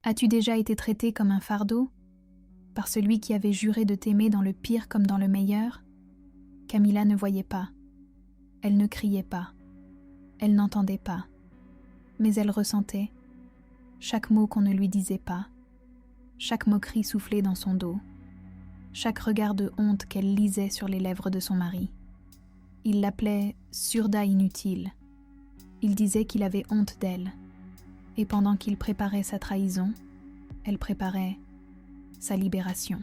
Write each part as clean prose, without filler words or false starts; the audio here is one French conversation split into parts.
As-tu déjà été traité comme un fardeau par celui qui avait juré de t'aimer dans le pire comme dans le meilleur? Camilla ne voyait pas. Elle ne criait pas. Elle n'entendait pas. Mais elle ressentait chaque mot qu'on ne lui disait pas, chaque moquerie soufflée dans son dos, chaque regard de honte qu'elle lisait sur les lèvres de son mari. Il l'appelait « surda inutile ». Il disait qu'il avait honte d'elle. Et pendant qu'il préparait sa trahison, elle préparait sa libération.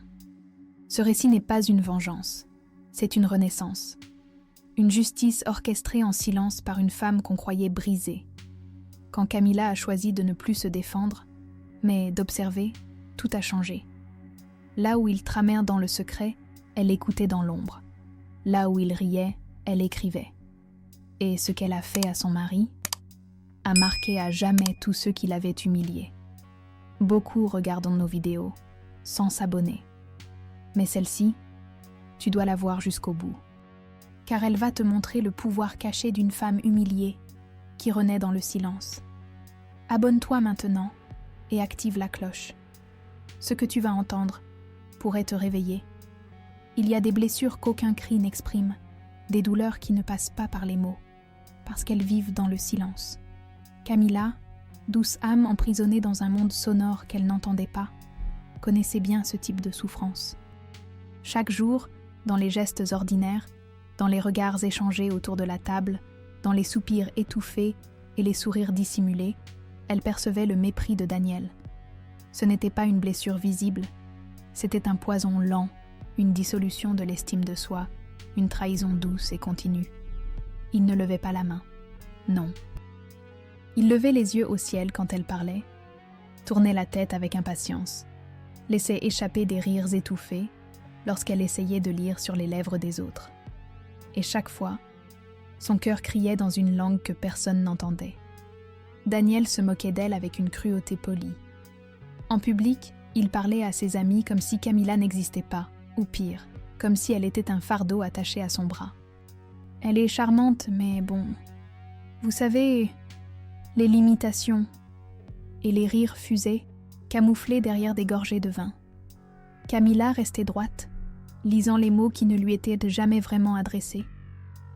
Ce récit n'est pas une vengeance, c'est une renaissance. Une justice orchestrée en silence par une femme qu'on croyait brisée. Quand Camilla a choisi de ne plus se défendre, mais d'observer, tout a changé. Là où il tramait dans le secret, elle écoutait dans l'ombre. Là où il riait, elle écrivait. Et ce qu'elle a fait à son mari a marqué à jamais tous ceux qui l'avaient humiliée. Beaucoup regardent nos vidéos, sans s'abonner. Mais celle-ci, tu dois la voir jusqu'au bout. Car elle va te montrer le pouvoir caché d'une femme humiliée qui renaît dans le silence. Abonne-toi maintenant et active la cloche. Ce que tu vas entendre pourrait te réveiller. Il y a des blessures qu'aucun cri n'exprime, des douleurs qui ne passent pas par les mots, parce qu'elles vivent dans le silence. Camilla, douce âme emprisonnée dans un monde sonore qu'elle n'entendait pas, connaissait bien ce type de souffrance. Chaque jour, dans les gestes ordinaires, dans les regards échangés autour de la table, dans les soupirs étouffés et les sourires dissimulés, elle percevait le mépris de Daniel. Ce n'était pas une blessure visible, c'était un poison lent, une dissolution de l'estime de soi, une trahison douce et continue. Il ne levait pas la main. Non. Il levait les yeux au ciel quand elle parlait, tournait la tête avec impatience, laissait échapper des rires étouffés lorsqu'elle essayait de lire sur les lèvres des autres. Et chaque fois, son cœur criait dans une langue que personne n'entendait. Daniel se moquait d'elle avec une cruauté polie. En public, il parlait à ses amis comme si Camilla n'existait pas, ou pire, comme si elle était un fardeau attaché à son bras. Elle est charmante, mais bon, vous savez, les limitations et les rires fusés, camouflés derrière des gorgées de vin. Camilla restait droite, lisant les mots qui ne lui étaient jamais vraiment adressés,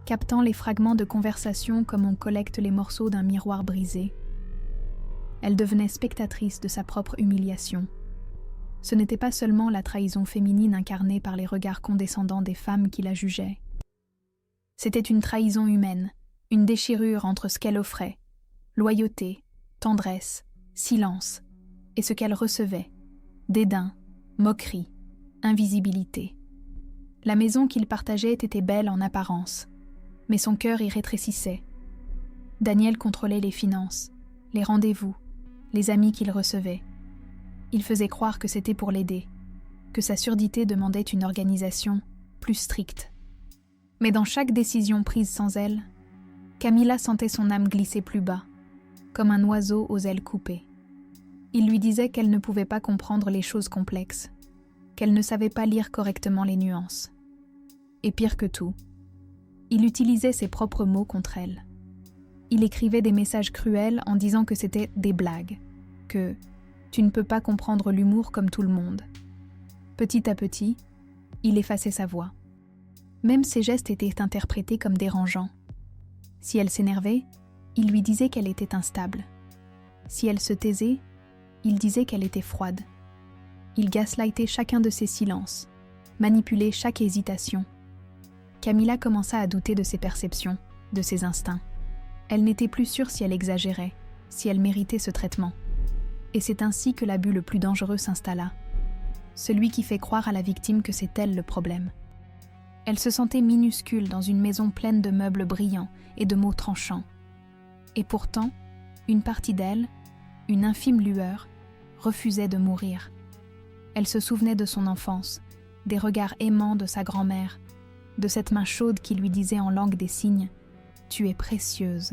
captant les fragments de conversation comme on collecte les morceaux d'un miroir brisé. Elle devenait spectatrice de sa propre humiliation. Ce n'était pas seulement la trahison féminine incarnée par les regards condescendants des femmes qui la jugeaient. C'était une trahison humaine, une déchirure entre ce qu'elle offrait, loyauté, tendresse, silence, et ce qu'elle recevait, dédain, moquerie, invisibilité. La maison qu'ils partageaient était belle en apparence, mais son cœur y rétrécissait. Daniel contrôlait les finances, les rendez-vous, les amis qu'il recevait. Il faisait croire que c'était pour l'aider, que sa surdité demandait une organisation plus stricte. Mais dans chaque décision prise sans elle, Camilla sentait son âme glisser plus bas, comme un oiseau aux ailes coupées. Il lui disait qu'elle ne pouvait pas comprendre les choses complexes, qu'elle ne savait pas lire correctement les nuances. Et pire que tout, il utilisait ses propres mots contre elle. Il écrivait des messages cruels en disant que c'était des blagues, que tu ne peux pas comprendre l'humour comme tout le monde. Petit à petit, il effaçait sa voix. Même ses gestes étaient interprétés comme dérangeants. Si elle s'énervait, il lui disait qu'elle était instable. Si elle se taisait, il disait qu'elle était froide. Il gaslightait chacun de ses silences, manipulait chaque hésitation. Camilla commença à douter de ses perceptions, de ses instincts. Elle n'était plus sûre si elle exagérait, si elle méritait ce traitement. Et c'est ainsi que l'abus le plus dangereux s'installa. Celui qui fait croire à la victime que c'est elle le problème. Elle se sentait minuscule dans une maison pleine de meubles brillants et de mots tranchants. Et pourtant, une partie d'elle, une infime lueur, refusait de mourir. Elle se souvenait de son enfance, des regards aimants de sa grand-mère, de cette main chaude qui lui disait en langue des signes « Tu es précieuse ».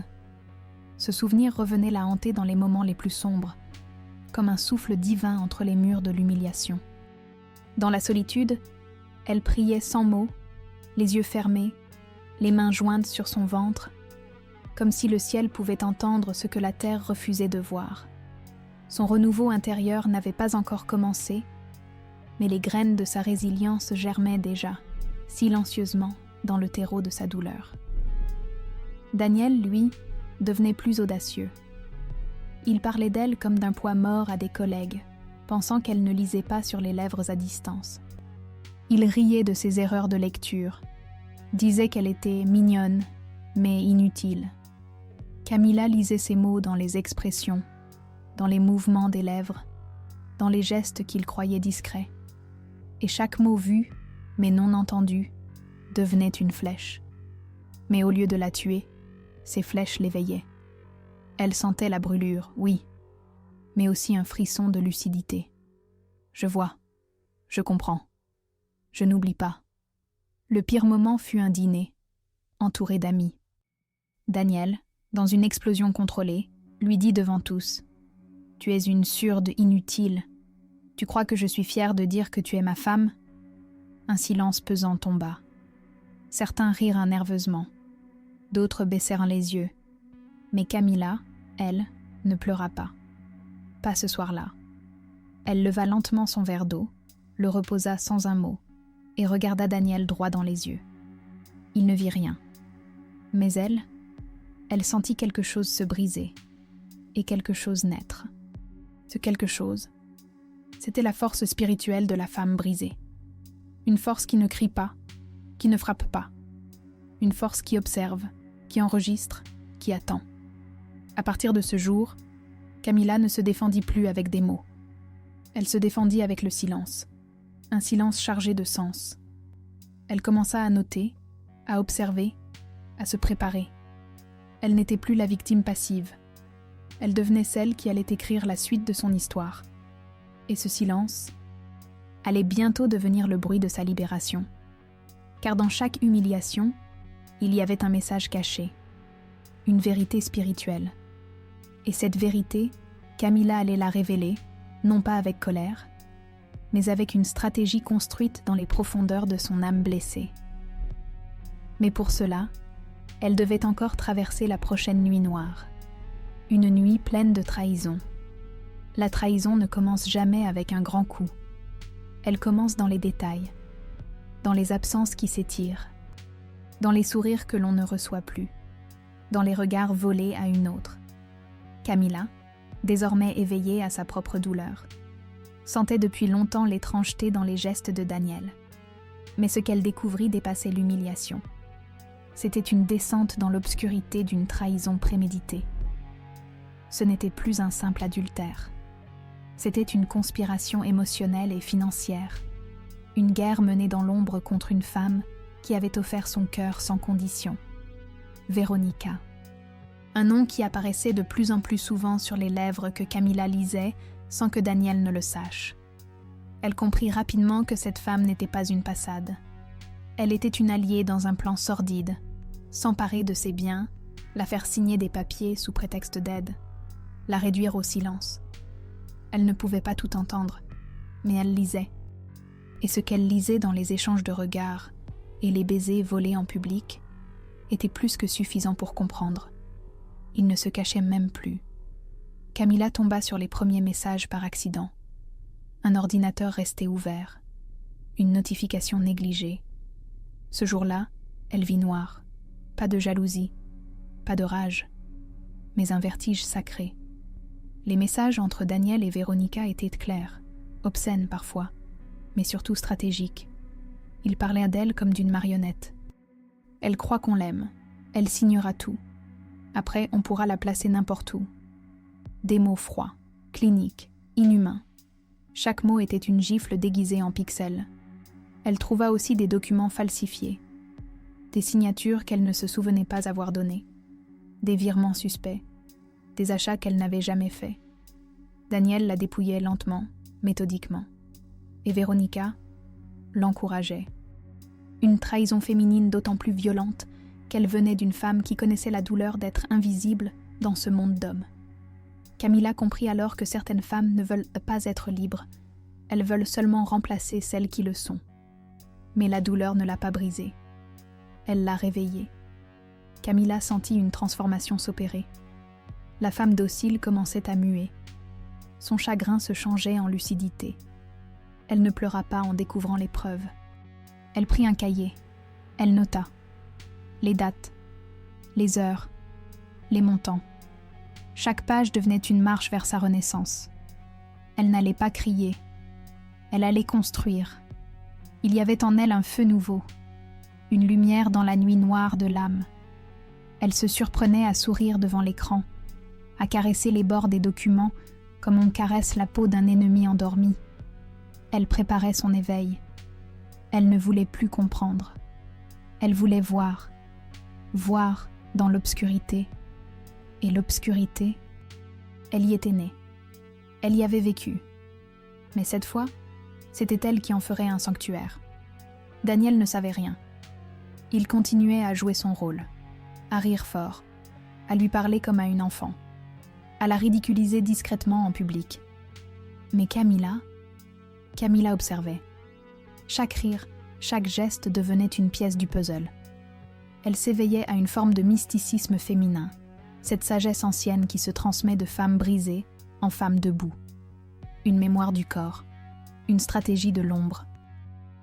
Ce souvenir revenait la hanter dans les moments les plus sombres, comme un souffle divin entre les murs de l'humiliation. Dans la solitude, elle priait sans mots, les yeux fermés, les mains jointes sur son ventre, comme si le ciel pouvait entendre ce que la terre refusait de voir. Son renouveau intérieur n'avait pas encore commencé, mais les graines de sa résilience germaient déjà, silencieusement, dans le terreau de sa douleur. Daniel, lui, devenait plus audacieux. Il parlait d'elle comme d'un poids mort à des collègues, pensant qu'elle ne lisait pas sur les lèvres à distance. Il riait de ses erreurs de lecture, disait qu'elle était mignonne, mais inutile. Camilla lisait ses mots dans les expressions, dans les mouvements des lèvres, dans les gestes qu'il croyait discrets. Et chaque mot vu, mais non entendu, devenait une flèche. Mais au lieu de la tuer, ces flèches l'éveillaient. Elle sentait la brûlure, oui, mais aussi un frisson de lucidité. Je vois, je comprends, je n'oublie pas. Le pire moment fut un dîner, entouré d'amis. Daniel, dans une explosion contrôlée, lui dit devant tous : « Tu es une surde inutile. Tu crois que je suis fière de dire que tu es ma femme ?» Un silence pesant tomba. Certains rirent nerveusement. D'autres baissèrent les yeux. Mais Camilla, elle, ne pleura pas. Pas ce soir-là. Elle leva lentement son verre d'eau, le reposa sans un mot, et regarda Daniel droit dans les yeux. Il ne vit rien. Mais elle sentit quelque chose se briser, et quelque chose naître. Ce quelque chose, c'était la force spirituelle de la femme brisée. Une force qui ne crie pas, qui ne frappe pas. Une force qui observe, qui enregistre, qui attend. À partir de ce jour, Camilla ne se défendit plus avec des mots. Elle se défendit avec le silence, un silence chargé de sens. Elle commença à noter, à observer, à se préparer. Elle n'était plus la victime passive. Elle devenait celle qui allait écrire la suite de son histoire. Et ce silence allait bientôt devenir le bruit de sa libération. Car dans chaque humiliation, il y avait un message caché, une vérité spirituelle. Et cette vérité, Camilla allait la révéler, non pas avec colère, mais avec une stratégie construite dans les profondeurs de son âme blessée. Mais pour cela, elle devait encore traverser la prochaine nuit noire. Une nuit pleine de trahison. La trahison ne commence jamais avec un grand coup. Elle commence dans les détails, dans les absences qui s'étirent, dans les sourires que l'on ne reçoit plus, dans les regards volés à une autre. Camilla, désormais éveillée à sa propre douleur, sentait depuis longtemps l'étrangeté dans les gestes de Daniel. Mais ce qu'elle découvrit dépassait l'humiliation. C'était une descente dans l'obscurité d'une trahison préméditée. Ce n'était plus un simple adultère. C'était une conspiration émotionnelle et financière, une guerre menée dans l'ombre contre une femme qui avait offert son cœur sans condition. Véronica. Un nom qui apparaissait de plus en plus souvent sur les lèvres que Camilla lisait sans que Daniel ne le sache. Elle comprit rapidement que cette femme n'était pas une passade. Elle était une alliée dans un plan sordide, s'emparer de ses biens, la faire signer des papiers sous prétexte d'aide, la réduire au silence. Elle ne pouvait pas tout entendre, mais elle lisait. Et ce qu'elle lisait dans les échanges de regards et les baisers volés en public était plus que suffisant pour comprendre. Il ne se cachait même plus. Camilla tomba sur les premiers messages par accident. Un ordinateur restait ouvert, une notification négligée. Ce jour-là, elle vit noir. Pas de jalousie, pas de rage, mais un vertige sacré. Les messages entre Daniel et Véronica étaient clairs, obscènes parfois, mais surtout stratégiques. Ils parlaient d'elle comme d'une marionnette. Elle croit qu'on l'aime, elle signera tout. Après, on pourra la placer n'importe où. Des mots froids, cliniques, inhumains. Chaque mot était une gifle déguisée en pixels. Elle trouva aussi des documents falsifiés, des signatures qu'elle ne se souvenait pas avoir données, des virements suspects, des achats qu'elle n'avait jamais faits. Daniel la dépouillait lentement, méthodiquement. Et Véronica l'encourageait. Une trahison féminine d'autant plus violente qu'elle venait d'une femme qui connaissait la douleur d'être invisible dans ce monde d'hommes. Camilla comprit alors que certaines femmes ne veulent pas être libres, elles veulent seulement remplacer celles qui le sont. Mais la douleur ne l'a pas brisée. Elle l'a réveillée. Camilla sentit une transformation s'opérer. La femme docile commençait à muer. son chagrin se changeait en lucidité. Elle ne pleura pas en découvrant les preuves. Elle prit un cahier. Elle nota les dates, les heures, les montants. Chaque page devenait une marche vers sa renaissance. Elle n'allait pas crier. Elle allait construire. Il y avait en elle un feu nouveau, une lumière dans la nuit noire de l'âme. Elle se surprenait à sourire devant l'écran, à caresser les bords des documents comme on caresse la peau d'un ennemi endormi. Elle préparait son éveil. Elle ne voulait plus comprendre. Elle voulait voir dans l'obscurité. Et l'obscurité, elle y était née. Elle y avait vécu. Mais cette fois, c'était elle qui en ferait un sanctuaire. Daniel ne savait rien. Il continuait à jouer son rôle, à rire fort, à lui parler comme à une enfant, à la ridiculiser discrètement en public. Mais Camilla observait. Chaque rire, chaque geste devenait une pièce du puzzle. Elle s'éveillait à une forme de mysticisme féminin, cette sagesse ancienne qui se transmet de femme brisée en femme debout. Une mémoire du corps, une stratégie de l'ombre.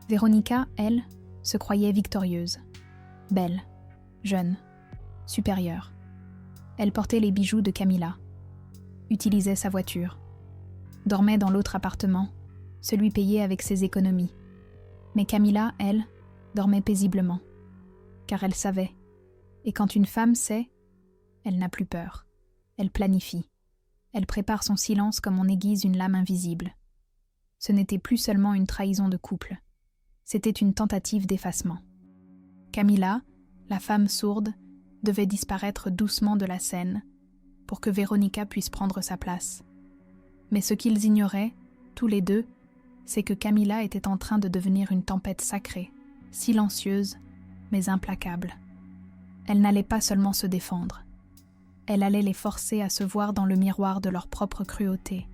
Véronica, elle, se croyait victorieuse, belle, jeune, supérieure. Elle portait les bijoux de Camilla, utilisait sa voiture, dormait dans l'autre appartement, celui payé avec ses économies. Mais Camilla, elle, dormait paisiblement, car elle savait. Et quand une femme sait, elle n'a plus peur. Elle planifie. Elle prépare son silence comme on aiguise une lame invisible. Ce n'était plus seulement une trahison de couple. C'était une tentative d'effacement. Camilla, la femme sourde, devait disparaître doucement de la scène pour que Véronica puisse prendre sa place. Mais ce qu'ils ignoraient, tous les deux, c'est que Camilla était en train de devenir une tempête sacrée, silencieuse, mais implacable. Elle n'allait pas seulement se défendre. Elle allait les forcer à se voir dans le miroir de leur propre cruauté.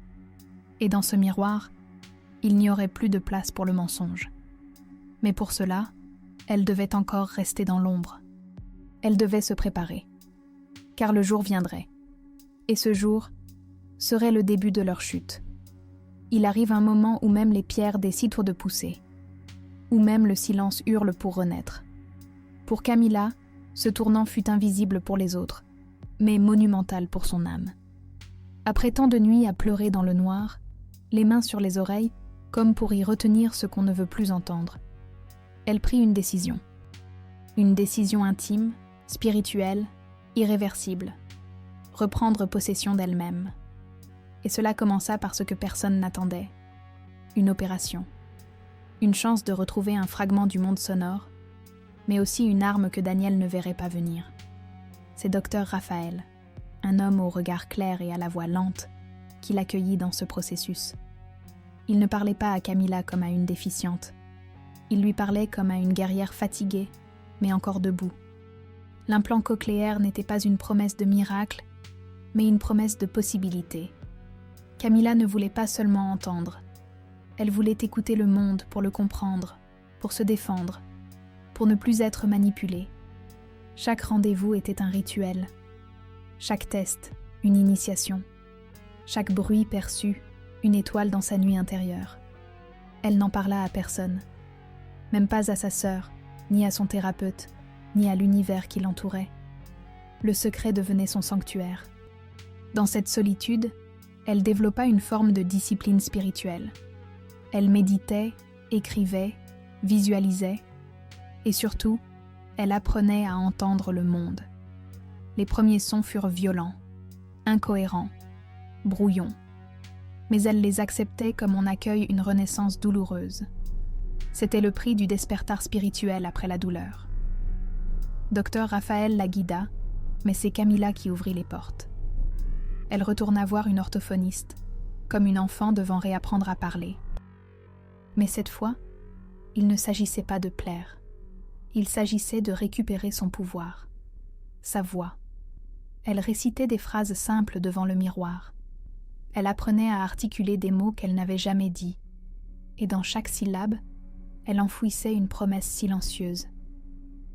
Et dans ce miroir, il n'y aurait plus de place pour le mensonge. Mais pour cela, elle devait encore rester dans l'ombre. Elle devait se préparer. Car le jour viendrait. Et ce jour serait le début de leur chute. Il arrive un moment où même les pierres décident de pousser. Où même le silence hurle pour renaître. Pour Camilla, ce tournant fut invisible pour les autres, mais monumental pour son âme. Après tant de nuits à pleurer dans le noir, les mains sur les oreilles, comme pour y retenir ce qu'on ne veut plus entendre, elle prit une décision. Une décision intime, spirituelle, irréversible. Reprendre possession d'elle-même. Et cela commença par ce que personne n'attendait. Une opération. Une chance de retrouver un fragment du monde sonore, mais aussi une arme que Daniel ne verrait pas venir. C'est Dr Raphaël, un homme au regard clair et à la voix lente, qui l'accueillit dans ce processus. Il ne parlait pas à Camilla comme à une déficiente. Il lui parlait comme à une guerrière fatiguée, mais encore debout. L'implant cochléaire n'était pas une promesse de miracle, mais une promesse de possibilité. Camilla ne voulait pas seulement entendre. Elle voulait écouter le monde pour le comprendre, pour se défendre, pour ne plus être manipulée. Chaque rendez-vous était un rituel. Chaque test, une initiation. Chaque bruit perçu, une étoile dans sa nuit intérieure. Elle n'en parla à personne. Même pas à sa sœur, ni à son thérapeute, ni à l'univers qui l'entourait. Le secret devenait son sanctuaire. Dans cette solitude, elle développa une forme de discipline spirituelle. Elle méditait, écrivait, visualisait, et surtout, elle apprenait à entendre le monde. Les premiers sons furent violents, incohérents, brouillons, mais elle les acceptait comme on accueille une renaissance douloureuse. C'était le prix du despertar spirituel après la douleur. Dr Raphaël la guida, mais c'est Camilla qui ouvrit les portes. Elle retourna voir une orthophoniste, comme une enfant devant réapprendre à parler. Mais cette fois, il ne s'agissait pas de plaire. Il s'agissait de récupérer son pouvoir, sa voix. Elle récitait des phrases simples devant le miroir. Elle apprenait à articuler des mots qu'elle n'avait jamais dits. Et dans chaque syllabe, elle enfouissait une promesse silencieuse.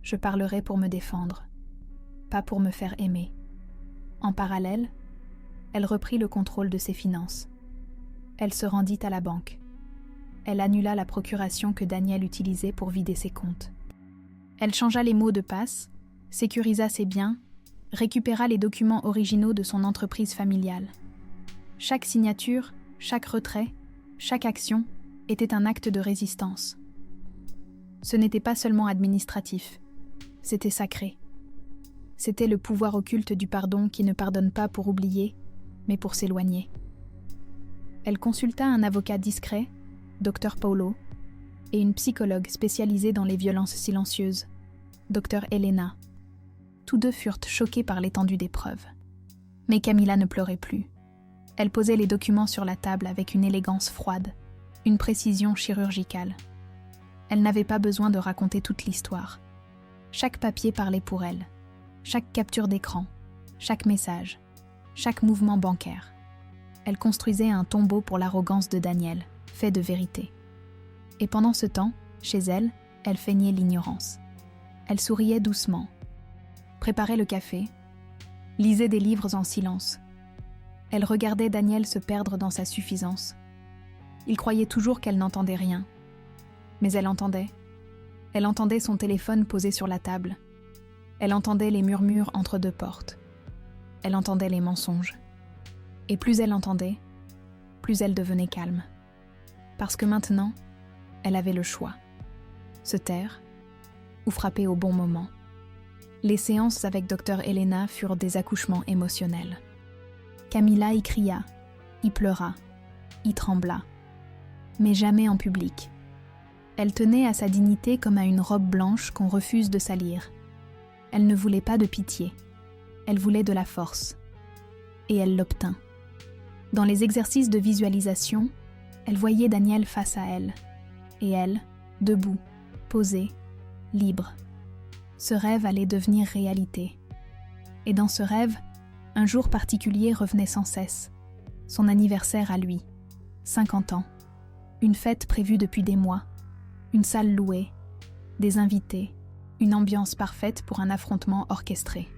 Je parlerai pour me défendre, pas pour me faire aimer. En parallèle, elle reprit le contrôle de ses finances. Elle se rendit à la banque. Elle annula la procuration que Daniel utilisait pour vider ses comptes. Elle changea les mots de passe, sécurisa ses biens, récupéra les documents originaux de son entreprise familiale. Chaque signature, chaque retrait, chaque action était un acte de résistance. Ce n'était pas seulement administratif, c'était sacré. C'était le pouvoir occulte du pardon qui ne pardonne pas pour oublier, mais pour s'éloigner. Elle consulta un avocat discret, Dr Paulo, et une psychologue spécialisée dans les violences silencieuses, Dr Elena. Tous deux furent choqués par l'étendue des preuves. Mais Camila ne pleurait plus. Elle posait les documents sur la table avec une élégance froide, une précision chirurgicale. Elle n'avait pas besoin de raconter toute l'histoire. Chaque papier parlait pour elle. Chaque capture d'écran, chaque message, chaque mouvement bancaire. Elle construisait un tombeau pour l'arrogance de Daniel, fait de vérité. Et pendant ce temps, chez elle, elle feignait l'ignorance. Elle souriait doucement, préparait le café, lisait des livres en silence. Elle regardait Daniel se perdre dans sa suffisance. Il croyait toujours qu'elle n'entendait rien. Mais elle entendait. Elle entendait son téléphone posé sur la table. Elle entendait les murmures entre deux portes. Elle entendait les mensonges. Et plus elle entendait, plus elle devenait calme. Parce que maintenant, elle avait le choix. Se taire ou frapper au bon moment. Les séances avec Dr Elena furent des accouchements émotionnels. Camila y cria, y pleura, y trembla. Mais jamais en public. Elle tenait à sa dignité comme à une robe blanche qu'on refuse de salir. Elle ne voulait pas de pitié. Elle voulait de la force. Et elle l'obtint. Dans les exercices de visualisation, elle voyait Daniel face à elle. Et elle, debout, posée, libre. Ce rêve allait devenir réalité. Et dans ce rêve, un jour particulier revenait sans cesse. Son anniversaire à lui. 50 ans. Une fête prévue depuis des mois. Une salle louée. Des invités. Une ambiance parfaite pour un affrontement orchestré.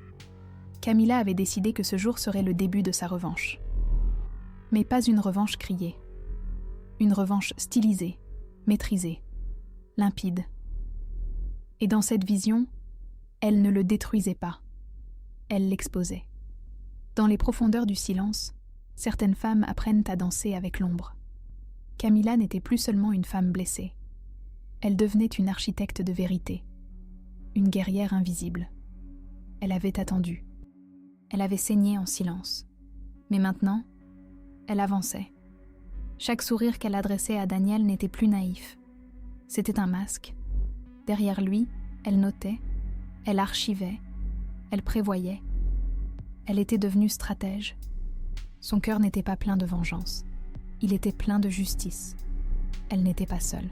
Camila avait décidé que ce jour serait le début de sa revanche. Mais pas une revanche criée. Une revanche stylisée, maîtrisée, limpide. Et dans cette vision, elle ne le détruisait pas. Elle l'exposait. Dans les profondeurs du silence, certaines femmes apprennent à danser avec l'ombre. Camila n'était plus seulement une femme blessée. Elle devenait une architecte de vérité. Une guerrière invisible. Elle avait attendu. Elle avait saigné en silence. Mais maintenant, elle avançait. Chaque sourire qu'elle adressait à Daniel n'était plus naïf. C'était un masque. Derrière lui, elle notait, elle archivait, elle prévoyait. Elle était devenue stratège. Son cœur n'était pas plein de vengeance. Il était plein de justice. Elle n'était pas seule.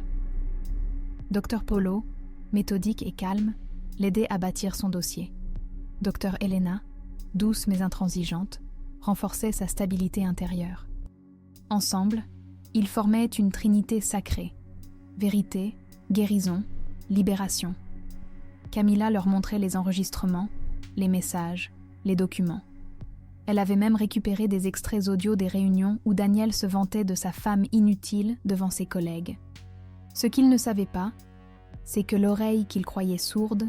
Dr Paulo, méthodique et calme, l'aidait à bâtir son dossier. Dr Elena, douce mais intransigeante, renforçait sa stabilité intérieure. Ensemble, ils formaient une trinité sacrée. Vérité, guérison, libération. Camila leur montrait les enregistrements, les messages, les documents. Elle avait même récupéré des extraits audio des réunions où Daniel se vantait de sa femme inutile devant ses collègues. Ce qu'il ne savait pas, c'est que l'oreille qu'il croyait sourde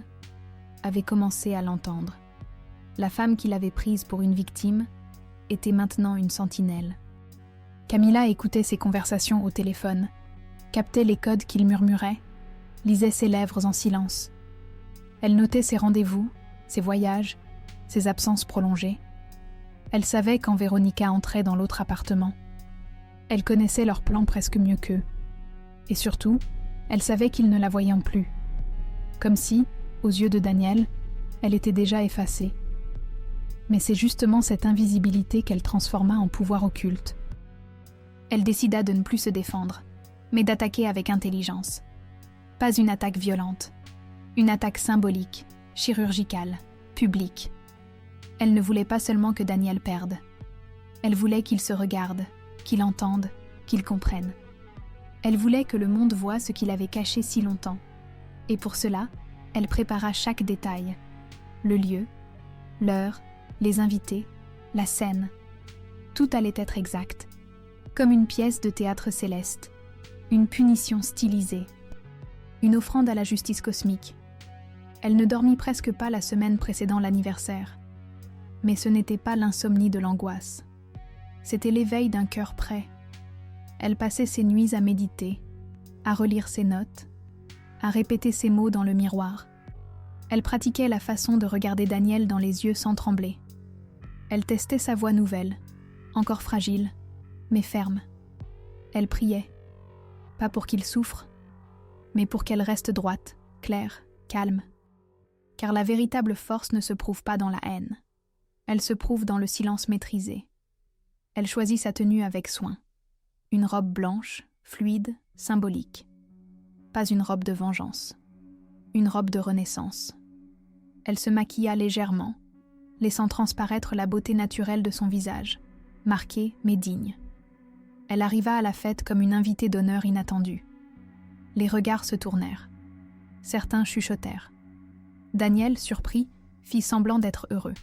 avait commencé à l'entendre. La femme qu'il avait prise pour une victime était maintenant une sentinelle. Camila écoutait ses conversations au téléphone, captait les codes qu'il murmurait, lisait ses lèvres en silence. Elle notait ses rendez-vous, ses voyages, ses absences prolongées. Elle savait quand Véronica entrait dans l'autre appartement. Elle connaissait leurs plans presque mieux qu'eux. Et surtout, elle savait qu'ils ne la voyaient plus. Comme si, aux yeux de Daniel, elle était déjà effacée. Mais c'est justement cette invisibilité qu'elle transforma en pouvoir occulte. Elle décida de ne plus se défendre, mais d'attaquer avec intelligence. Pas une attaque violente, une attaque symbolique, chirurgicale, publique. Elle ne voulait pas seulement que Daniel perde. Elle voulait qu'il se regarde, qu'il entende, qu'il comprenne. Elle voulait que le monde voie ce qu'il avait caché si longtemps. Et pour cela, elle prépara chaque détail. Le lieu, l'heure, les invités, la scène. Tout allait être exact. comme une pièce de théâtre céleste, une punition stylisée, une offrande à la justice cosmique. Elle ne dormit presque pas la semaine précédant l'anniversaire. Mais ce n'était pas l'insomnie de l'angoisse. C'était l'éveil d'un cœur prêt. Elle passait ses nuits à méditer, à relire ses notes, à répéter ses mots dans le miroir. Elle pratiquait la façon de regarder Daniel dans les yeux sans trembler. Elle testait sa voix nouvelle, encore fragile, mais ferme. Elle priait, pas pour qu'il souffre, mais pour qu'elle reste droite, claire, calme. Car la véritable force ne se prouve pas dans la haine. Elle se prouve dans le silence maîtrisé. Elle choisit sa tenue avec soin. Une robe blanche, fluide, symbolique. Pas une robe de vengeance. Une robe de renaissance. Elle se maquilla légèrement, laissant transparaître la beauté naturelle de son visage, marqué mais digne. Elle arriva à la fête comme une invitée d'honneur inattendue. Les regards se tournèrent. Certains chuchotèrent. Daniel, surpris, fit semblant d'être heureux.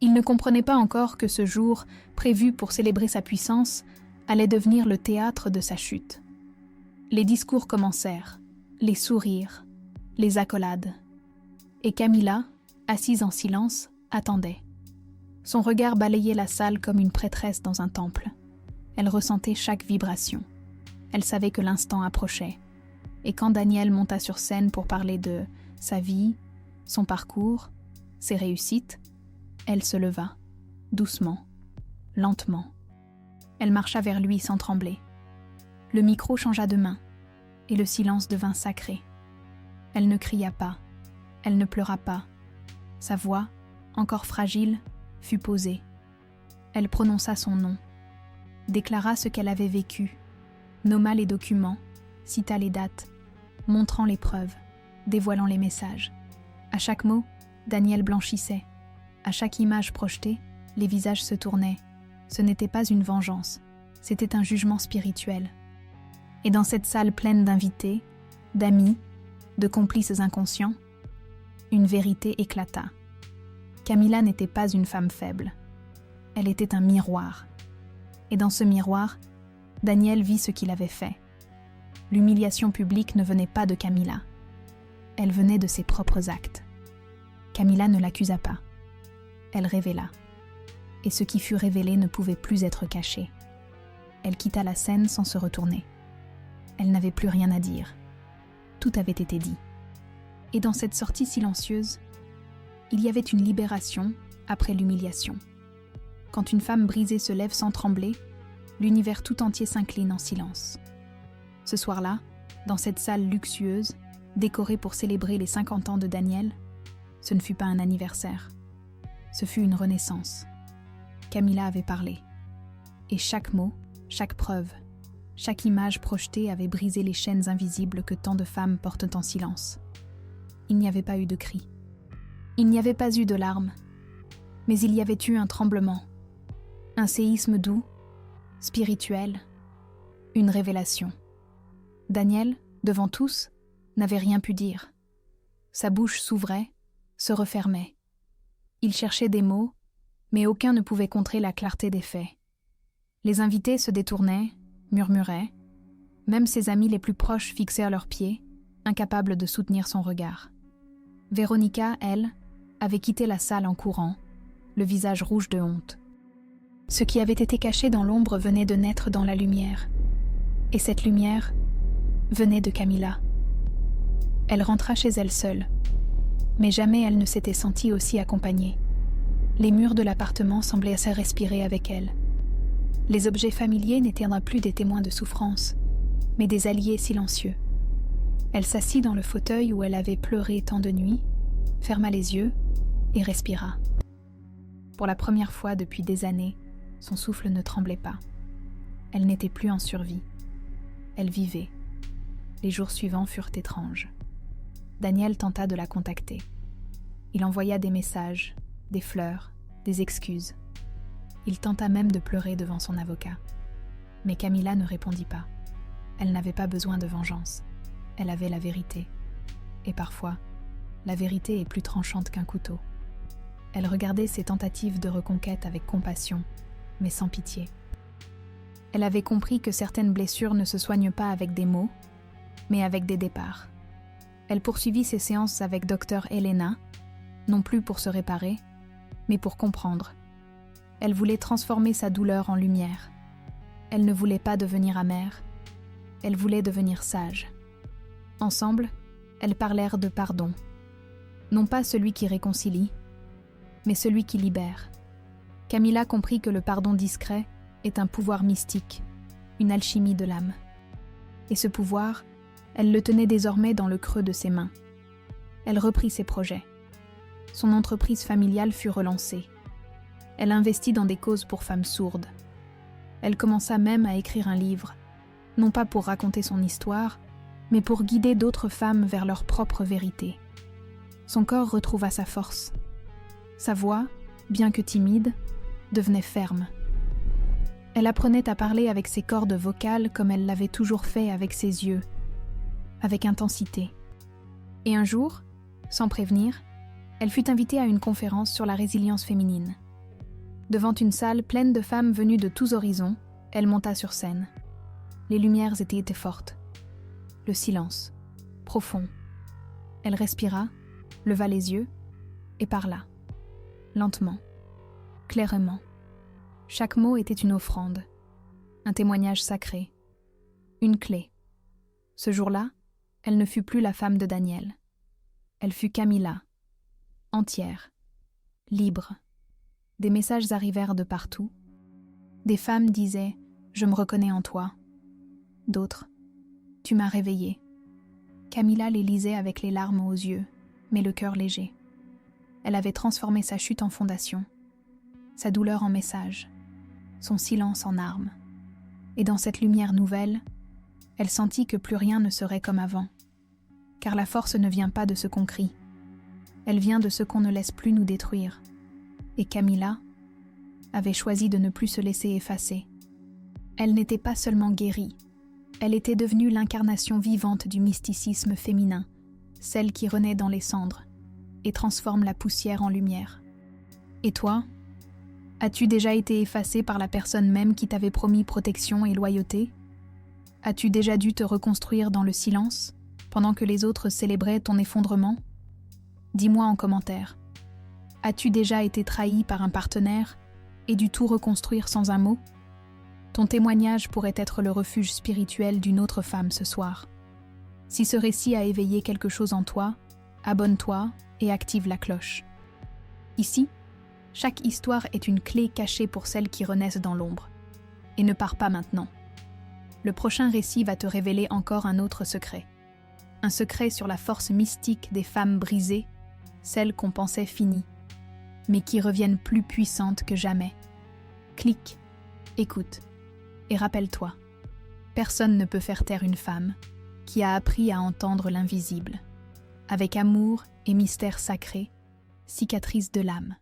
Il ne comprenait pas encore que ce jour, prévu pour célébrer sa puissance, allait devenir le théâtre de sa chute. Les discours commencèrent, les sourires, les accolades. Et Camilla, assise en silence, attendait. Son regard balayait la salle comme une prêtresse dans un temple. Elle ressentait chaque vibration. Elle savait que l'instant approchait. Et quand Daniel monta sur scène pour parler de sa vie, son parcours, ses réussites, elle se leva, doucement, lentement. Elle marcha vers lui sans trembler. Le micro changea de main, et le silence devint sacré. Elle ne cria pas, elle ne pleura pas. Sa voix, encore fragile, fut posée. Elle prononça son nom, déclara ce qu'elle avait vécu, nomma les documents, cita les dates, montrant les preuves, dévoilant les messages. À chaque mot, Daniel blanchissait. À chaque image projetée, les visages se tournaient. Ce n'était pas une vengeance, c'était un jugement spirituel. Et dans cette salle pleine d'invités, d'amis, de complices inconscients, une vérité éclata. Camilla n'était pas une femme faible. Elle était un miroir. Et dans ce miroir, Daniel vit ce qu'il avait fait. L'humiliation publique ne venait pas de Camilla. Elle venait de ses propres actes. Camilla ne l'accusa pas. Elle révéla. Et ce qui fut révélé ne pouvait plus être caché. Elle quitta la scène sans se retourner. Elle n'avait plus rien à dire. Tout avait été dit. Et dans cette sortie silencieuse, il y avait une libération après l'humiliation. Quand une femme brisée se lève sans trembler, l'univers tout entier s'incline en silence. Ce soir-là, dans cette salle luxueuse, décorée pour célébrer les 50 ans de Daniel, ce ne fut pas un anniversaire. Ce fut une renaissance. Camilla avait parlé. Et chaque mot, chaque preuve, chaque image projetée avait brisé les chaînes invisibles que tant de femmes portent en silence. Il n'y avait pas eu de cris. Il n'y avait pas eu de larmes. Mais il y avait eu un tremblement. Un séisme doux, spirituel, une révélation. Daniel, devant tous, n'avait rien pu dire. Sa bouche s'ouvrait, se refermait. Il cherchait des mots, mais aucun ne pouvait contrer la clarté des faits. Les invités se détournaient, murmuraient. Même ses amis les plus proches fixèrent leurs pieds, incapables de soutenir son regard. Véronica, elle, avait quitté la salle en courant, le visage rouge de honte. Ce qui avait été caché dans l'ombre venait de naître dans la lumière. Et cette lumière venait de Camilla. Elle rentra chez elle seule. Mais jamais elle ne s'était sentie aussi accompagnée. Les murs de l'appartement semblaient se respirer avec elle. Les objets familiers n'étaient plus des témoins de souffrance, mais des alliés silencieux. Elle s'assit dans le fauteuil où elle avait pleuré tant de nuits, ferma les yeux et respira. Pour la première fois depuis des années, son souffle ne tremblait pas. Elle n'était plus en survie. Elle vivait. Les jours suivants furent étranges. Daniel tenta de la contacter. Il envoya des messages, des fleurs, des excuses. Il tenta même de pleurer devant son avocat. Mais Camilla ne répondit pas. Elle n'avait pas besoin de vengeance. Elle avait la vérité. Et parfois, la vérité est plus tranchante qu'un couteau. Elle regardait ses tentatives de reconquête avec compassion, mais sans pitié. Elle avait compris que certaines blessures ne se soignent pas avec des mots, mais avec des départs. Elle poursuivit ses séances avec Dr Helena, non plus pour se réparer, mais pour comprendre. Elle voulait transformer sa douleur en lumière. Elle ne voulait pas devenir amère, elle voulait devenir sage. Ensemble, elles parlèrent de pardon. Non pas celui qui réconcilie, mais celui qui libère. Camilla comprit que le pardon discret est un pouvoir mystique, une alchimie de l'âme. Et ce pouvoir, elle le tenait désormais dans le creux de ses mains. Elle reprit ses projets. Son entreprise familiale fut relancée. Elle investit dans des causes pour femmes sourdes. Elle commença même à écrire un livre, non pas pour raconter son histoire, mais pour guider d'autres femmes vers leur propre vérité. Son corps retrouva sa force. Sa voix, bien que timide, devenait ferme. Elle apprenait à parler avec ses cordes vocales comme elle l'avait toujours fait avec ses yeux, avec intensité. Et un jour, sans prévenir, elle fut invitée à une conférence sur la résilience féminine. Devant une salle pleine de femmes venues de tous horizons, elle monta sur scène. Les lumières étaient fortes. Le silence, profond. Elle respira, leva les yeux et parla. Lentement, clairement. Chaque mot était une offrande, un témoignage sacré, une clé. Ce jour-là, elle ne fut plus la femme de Daniel. Elle fut Camilla, entière, libre. Des messages arrivèrent de partout. Des femmes disaient « Je me reconnais en toi ». D'autres « Tu m'as réveillée ». Camilla les lisait avec les larmes aux yeux, mais le cœur léger. Elle avait transformé sa chute en fondation, sa douleur en message, son silence en arme. Et dans cette lumière nouvelle, elle sentit que plus rien ne serait comme avant. Car la force ne vient pas de ce qu'on crie. Elle vient de ce qu'on ne laisse plus nous détruire. Et Camilla avait choisi de ne plus se laisser effacer. Elle n'était pas seulement guérie, elle était devenue l'incarnation vivante du mysticisme féminin, celle qui renaît dans les cendres et transforme la poussière en lumière. Et toi, as-tu déjà été effacée par la personne même qui t'avait promis protection et loyauté ? As-tu déjà dû te reconstruire dans le silence, pendant que les autres célébraient ton effondrement ? Dis-moi en commentaire. As-tu déjà été trahi par un partenaire et dû tout reconstruire sans un mot ? Ton témoignage pourrait être le refuge spirituel d'une autre femme ce soir. Si ce récit a éveillé quelque chose en toi, abonne-toi et active la cloche. Ici, chaque histoire est une clé cachée pour celles qui renaissent dans l'ombre. Et ne pars pas maintenant. Le prochain récit va te révéler encore un autre secret. Un secret sur la force mystique des femmes brisées, celles qu'on pensait finies, mais qui reviennent plus puissantes que jamais. Clique, écoute, et rappelle-toi, personne ne peut faire taire une femme qui a appris à entendre l'invisible, avec amour et mystère sacré, cicatrice de l'âme.